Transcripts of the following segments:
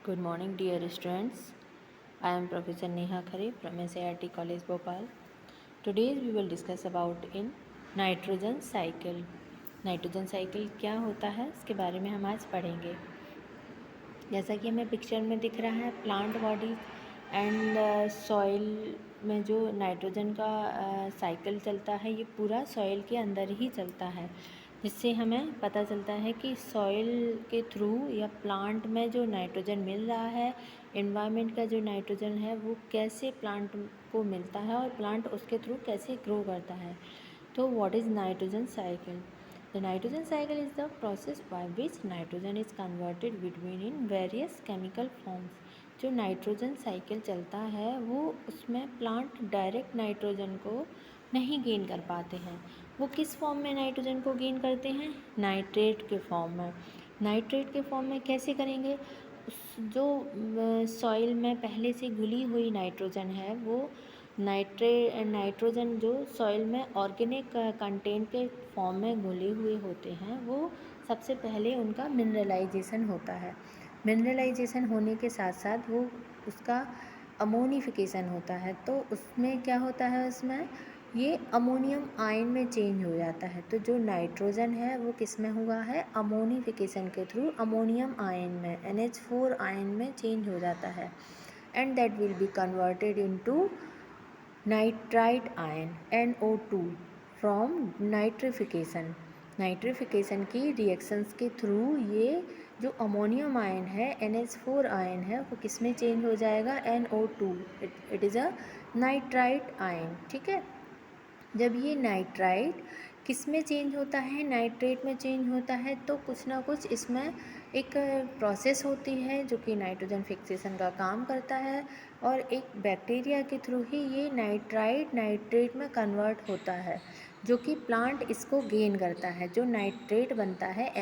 Good morning, dear students. I am Professor Neha Khare from SIRT College Bhopal. Today we will discuss about in nitrogen cycle. Nitrogen cycle क्या होता है इसके बारे में हम आज पढ़ेंगे। जैसा कि हमें पिक्चर में दिख रहा है, प्लांट बॉडीज एंड सॉइल में जो नाइट्रोजन का साइकिल चलता है, ये पूरा सॉइल के अंदर ही चलता है, जिससे हमें पता चलता है कि सॉइल के थ्रू या प्लांट में जो नाइट्रोजन मिल रहा है, एनवायरनमेंट का जो नाइट्रोजन है वो कैसे प्लांट को मिलता है और प्लांट उसके थ्रू कैसे ग्रो करता है। तो what is nitrogen cycle? The nitrogen cycle is the process by which nitrogen is converted between in various chemical forms. जो नाइट्रोजन साइकिल चलता है वो उसमें प्लांट डायरेक्ट नाइट्रोजन को नहीं गेन कर पाते हैं। वो किस फॉर्म में नाइट्रोजन को गेन करते हैं? नाइट्रेट के फॉर्म में। नाइट्रेट के फॉर्म में कैसे करेंगे? उस जो सॉइल में पहले से घुली हुई नाइट्रोजन है वो नाइट्रोजन जो सॉइल में ऑर्गेनिक कंटेंट के फॉर्म में घुले हुए होते हैं, वो सबसे पहले उनका मिनरलाइजेशन होता है। मिनरलाइजेशन होने के साथ साथ वो उसका अमोनिफिकेशन होता है। तो उसमें क्या होता है, उसमें ये अमोनियम आयन में चेंज हो जाता है। तो जो नाइट्रोजन है वो किस में हुआ है? अमोनिफिकेशन के थ्रू अमोनियम आयन में NH4 आयन में चेंज हो जाता है, and that will be converted into nitrite ion NO2 from nitrification. Nitrification की रिएक्शंस के थ्रू ये जो अमोनियम आयन है, NH4 आयन है, वो किस में चेंज हो जाएगा? NO2। It is a nitrite ion. ठीक है। जब ये नाइट्राइट किस में चेंज होता है? नाइट्रेट में चेंज होता है। तो कुछ ना कुछ इसमें एक प्रोसेस होती है जो कि नाइट्रोजन फिक्सेशन का काम करता है, और एक बैक्टीरिया के थ्रू ही ये नाइट्राइट नाइट्रेट में कन्वर्ट होता है, जो कि प्लांट इसको गेन करता है। जो नाइट्रेट बनता है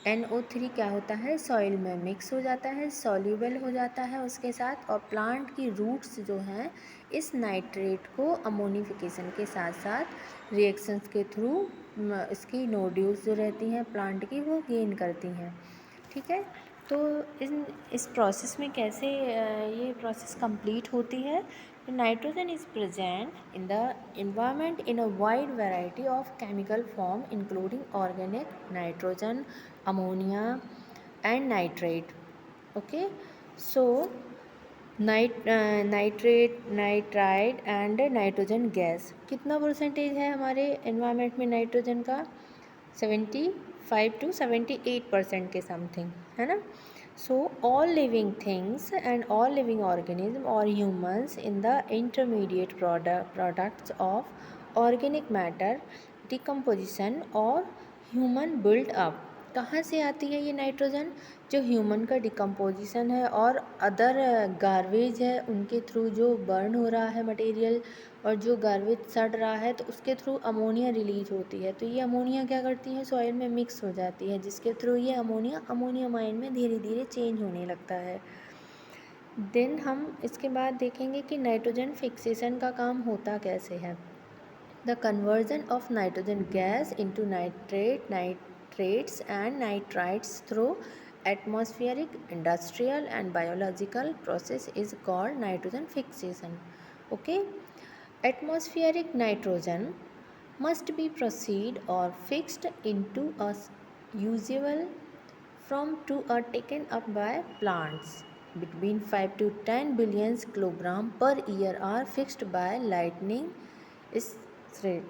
NO3 क्या होता है? सॉइल में मिक्स हो जाता है, सॉल्यूबल हो जाता है उसके साथ, और प्लांट की रूट्स जो हैं इस नाइट्रेट को अमोनिफिकेशन के साथ साथ रिएक्शंस के थ्रू इसकी नोड्यूल्स जो रहती हैं प्लांट की, वो गेन करती हैं। ठीक है। तो इस प्रोसेस में कैसे ये प्रोसेस कंप्लीट होती है? Nitrogen is present in the environment in a wide variety of chemical form including organic nitrogen, ammonia and nitrate. Okay, so nitrate, nitride and nitrogen gas कितना परसेंटेज है हमारे एनवायरनमेंट में nitrogen का? 75 to 78% के something, है ना। So all living things and all living organism और humans in the intermediate products of organic matter decomposition और ह्यूमन बिल्ड अप। कहाँ से आती है ये नाइट्रोजन? जो ह्यूमन का डिकम्पोजिशन है और अदर गार्बेज है उनके थ्रू जो बर्न हो रहा है मटेरियल, और जो गार्बेज सड़ रहा है तो उसके थ्रू अमोनिया रिलीज होती है। तो ये अमोनिया क्या करती है? सॉइल में मिक्स हो जाती है, जिसके थ्रू ये अमोनिया अमोनियम आयन में धीरे धीरे चेंज होने लगता है। देन हम इसके बाद देखेंगे कि नाइट्रोजन फिक्सेशन का काम होता कैसे है। The conversion of nitrogen gas into nitrates and nitrites through atmospheric, industrial and biological process is called nitrogen fixation. Okay, atmospheric nitrogen must be proceed or fixed into a usual from to are taken up by plants. Between 5 to 10 billion kilogram per year are fixed by lightning thread.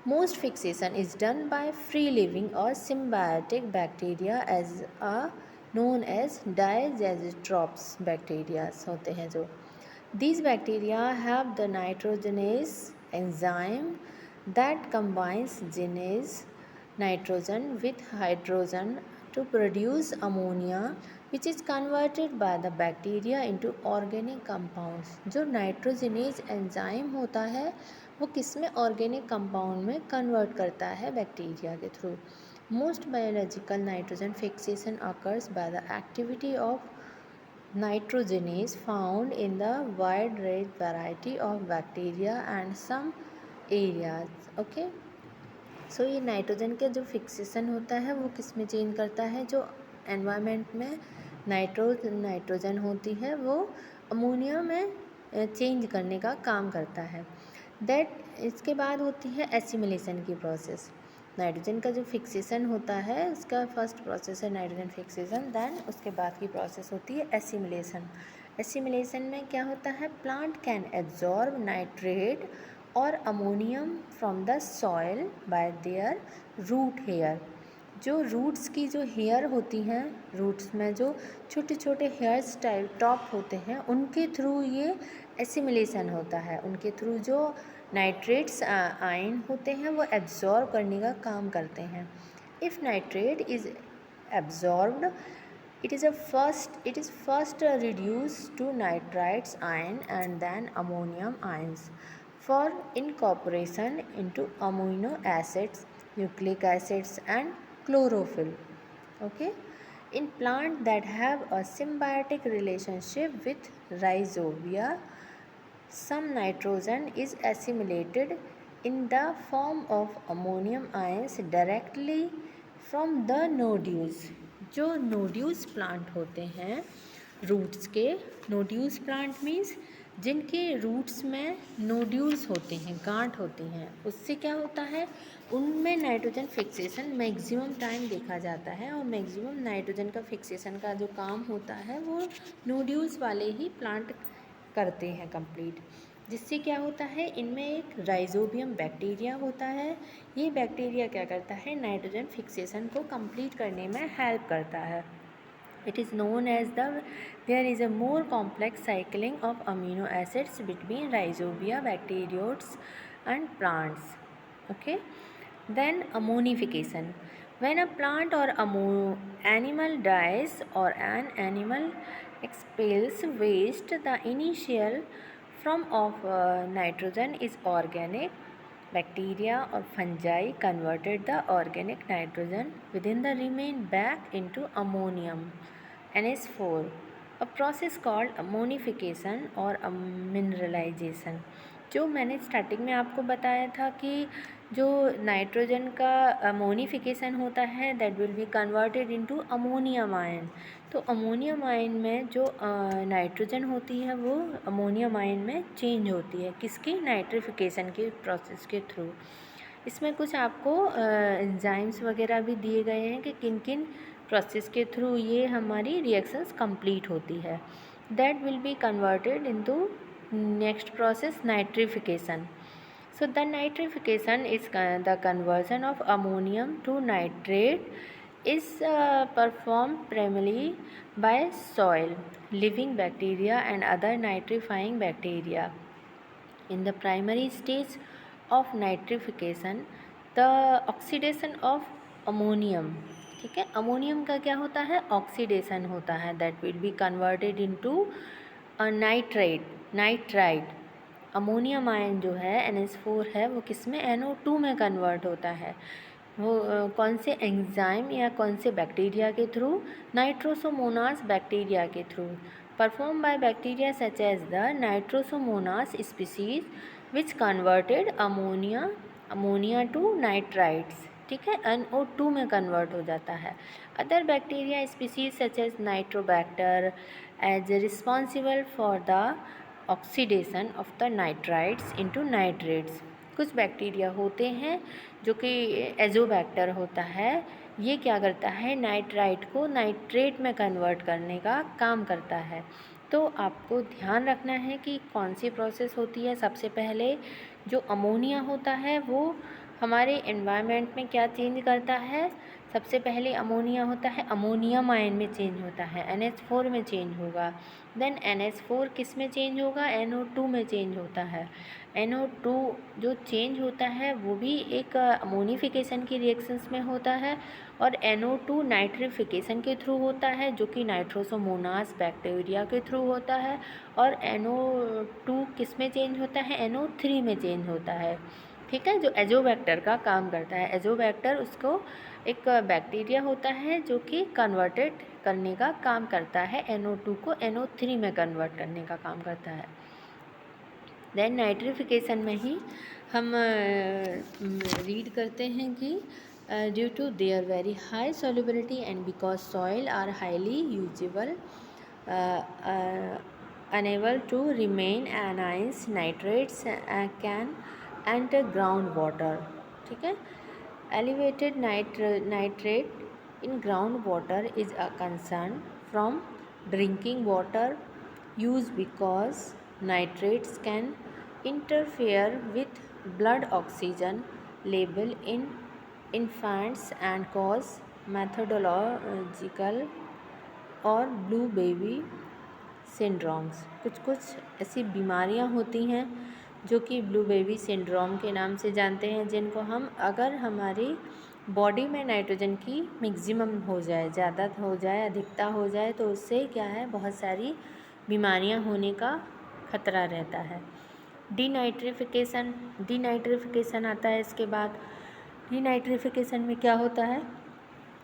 Most fixation is done by free living or symbiotic bacteria as are known as diazotropes bacteria होते हैं जो। These bacteria have the nitrogenase enzyme that combines genase nitrogen with hydrogen to produce ammonia, which is converted by the bacteria into organic compounds. जो nitrogenase enzyme होता है वो किस में? Organic compound में कन्वर्ट करता है बैक्टीरिया के through. Most biological nitrogen fixation occurs by the activity of nitrogenase found in the wide range variety of bacteria and some areas. Okay, सो ये नाइट्रोजन का जो फिक्सेशन होता है वो किस में चेंज करता है? जो एनवायरनमेंट में नाइट्रोजन होती है वो अमोनिया में चेंज करने का काम करता है। इसके बाद होती है एसिमिलेशन की प्रोसेस। नाइट्रोजन का जो फिक्सेशन होता है उसका फर्स्ट प्रोसेस है नाइट्रोजन फिक्सेशन, देन उसके बाद की प्रोसेस होती है एसिमिलेशन। एसिमिलेशन में क्या होता है, प्लांट कैन एब्जॉर्ब नाइट्रेट और ammonium from the soil by their root hair. जो रूट्स की जो हेयर होती हैं, रूट्स में जो छोटे छोटे हेयर्स टाइप टॉप होते हैं, उनके थ्रू ये एसिमिलेशन होता है। उनके थ्रू जो नाइट्रेट्स आयन होते हैं वो एब्जॉर्ब करने का काम करते हैं। If nitrate is absorbed it is first reduced to nitrites ion and then ammonium ions for incorporation into amino acids, nucleic acids and chlorophyll. Okay, in plant that have a symbiotic relationship with rhizobia, some nitrogen is assimilated in the form of ammonium ions directly from the nodules. जो nodules plant होते हैं roots के, nodules plant means जिनके roots में nodules होते हैं, गांठ होती हैं, उससे क्या होता है, उनमें नाइट्रोजन फिक्सेशन मैक्सिमम टाइम देखा जाता है। और मैक्सिमम नाइट्रोजन का फिक्सेशन का जो काम होता है वो नोड्यूल्स वाले ही प्लांट करते हैं कंप्लीट। जिससे क्या होता है, इनमें एक राइजोबियम बैक्टीरिया होता है। ये बैक्टीरिया क्या करता है, नाइट्रोजन फिक्सेशन को कंप्लीट करने में हेल्प करता है। It is known as there is a more complex cycling of amino acids between rhizobia bacteroids and plants. Okay, then ammonification. When a plant or animal dies or an animal expels waste, the initial form of nitrogen is organic. Bacteria or fungi converted the organic nitrogen within the remain back into ammonium, NH4, a process called ammonification or mineralization. जो मैंने starting में आपको बताया था कि जो nitrogen का ammonification होता है that will be converted into ammonium ion. तो अमोनियम आयन में जो नाइट्रोजन होती है वो अमोनियम आयन में चेंज होती है, किसकी, नाइट्रिफिकेशन के प्रोसेस के थ्रू। इसमें कुछ आपको एंजाइम्स वगैरह भी दिए गए हैं कि किन किन प्रोसेस के थ्रू ये हमारी रिएक्शंस कंप्लीट होती है। That will be converted into next process nitrification. So the nitrification is the conversion of ammonium to nitrate is performed primarily by soil, living bacteria and other nitrifying bacteria. In the primary stage of nitrification, the oxidation of ammonium, ठीक है, ammonium का क्या होता है, oxidation होता है, that will be converted into nitrite. Ammonium ion जो है NH4 है वो किस में, NO2 में कन्वर्ट होता है। वो कौन से एंजाइम या कौन से बैक्टीरिया के थ्रू, नाइट्रोसोमोनास बैक्टीरिया के through, perform by bacteria such as the nitrosomonas species which converted ammonia to nitrites, ठीक है, NO2 में कन्वर्ट हो जाता है। Other bacteria species such as nitrobacter as responsible for the oxidation of the nitrites into nitrates. कुछ bacteria होते हैं जो कि एजोबैक्टर होता है, ये क्या करता है, नाइट्राइट को नाइट्रेट में कन्वर्ट करने का काम करता है। तो आपको ध्यान रखना है कि कौन सी प्रोसेस होती है। सबसे पहले जो अमोनिया होता है वो हमारे एनवायरनमेंट में क्या चेंज करता है, सबसे पहले अमोनिया होता है अमोनियम आयन में चेंज होता है, NH4 में चेंज होगा। देन NH4 किस में चेंज होगा, NO2 में चेंज होता है। NO2 जो चेंज होता है वो भी एक अमोनिफिकेशन की रिएक्शंस में होता है, और NO2 नाइट्रिफिकेशन के थ्रू होता है जो कि नाइट्रोसोमोनास बैक्टीरिया के थ्रू होता है। और NO2 किस में चेंज होता है, NO3 में चेंज होता है, ठीक है, जो एजोबैक्टर का काम करता है। एजोबैक्टर उसको एक बैक्टीरिया होता है जो कि कन्वर्टेड करने का काम करता है, NO2 को NO3 में कन्वर्ट करने का काम करता है। देन नाइट्रिफिकेशन में ही हम रीड करते हैं कि due to their very high solubility and because soil are highly usable, uh, uh, unable to remain anions, nitrates can enter groundwater. ठीक है. Elevated nitrate in groundwater is a concern from drinking water use because nitrates can interfere with blood oxygen level in infants and cause methodological और blue baby syndromes. कुछ कुछ ऐसी बीमारियां होती हैं जो कि ब्लू बेबी सिंड्रोम के नाम से जानते हैं, जिनको हम अगर हमारी बॉडी में नाइट्रोजन की मैक्सिमम हो जाए, ज़्यादा हो जाए, अधिकता हो जाए, तो उससे क्या है, बहुत सारी बीमारियां होने का खतरा रहता है. डीनाइट्रिफिकेशन आता है इसके बाद. डीनाइट्रिफिकेशन में क्या होता है?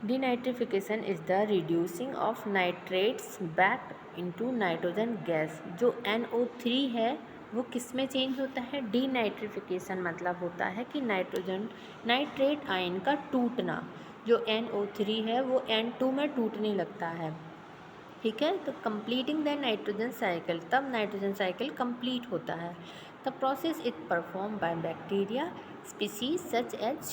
Denitrification is the reducing of nitrates back into nitrogen gas. जो NO3 है वो किस में चेंज होता है? डीनाइट्रिफिकेशन मतलब होता है कि नाइट्रेट आयन का टूटना. जो NO3 है वो N2 में टूटने लगता है. ठीक है. तो कंप्लीटिंग द नाइट्रोजन साइकिल, तब नाइट्रोजन साइकिल कंप्लीट होता है. The process is perform by bacteria species such as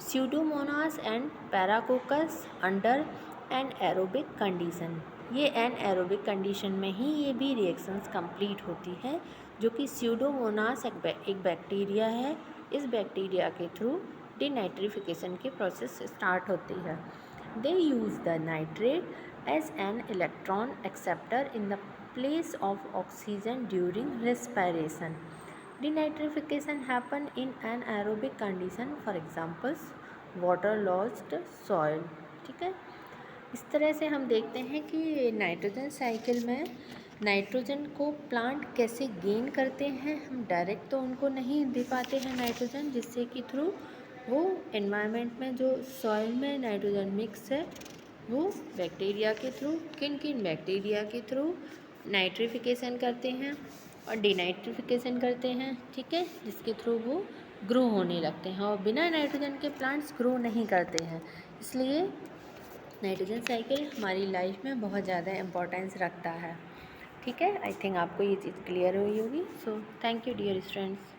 Pseudomonas and Paracoccus under anaerobic condition. ये एनएरोबिक कंडीशन में ही ये भी रिएक्शंस कंप्लीट होती है, जो कि स्यूडोमोनास एक बैक्टीरिया है. इस बैक्टीरिया के थ्रू डीनाइट्रिफिकेशन की प्रोसेस स्टार्ट होती है. They use the nitrate as an electron acceptor in the place of oxygen during respiration. Denitrification happen in anaerobic condition, for examples water lost soil. ठीक है. इस तरह से हम देखते हैं कि नाइट्रोजन साइकिल में नाइट्रोजन को प्लांट कैसे गेन करते हैं. हम डायरेक्ट तो उनको नहीं दे पाते हैं नाइट्रोजन, जिससे कि थ्रू वो एनवायरनमेंट में जो सॉइल में नाइट्रोजन मिक्स है वो बैक्टीरिया के थ्रू, किन बैक्टीरिया के थ्रू नाइट्रिफिकेशन करते हैं और डीनाइट्रिफिकेशन करते हैं. ठीक है. जिसके थ्रू वो ग्रो होने लगते हैं, और बिना नाइट्रोजन के प्लांट्स ग्रो नहीं करते हैं. इसलिए नाइट्रोजन साइकिल हमारी लाइफ में बहुत ज़्यादा इम्पोर्टेंस रखता है. ठीक है. आई थिंक आपको ये चीज़ क्लियर हुई होगी. So thank you dear students.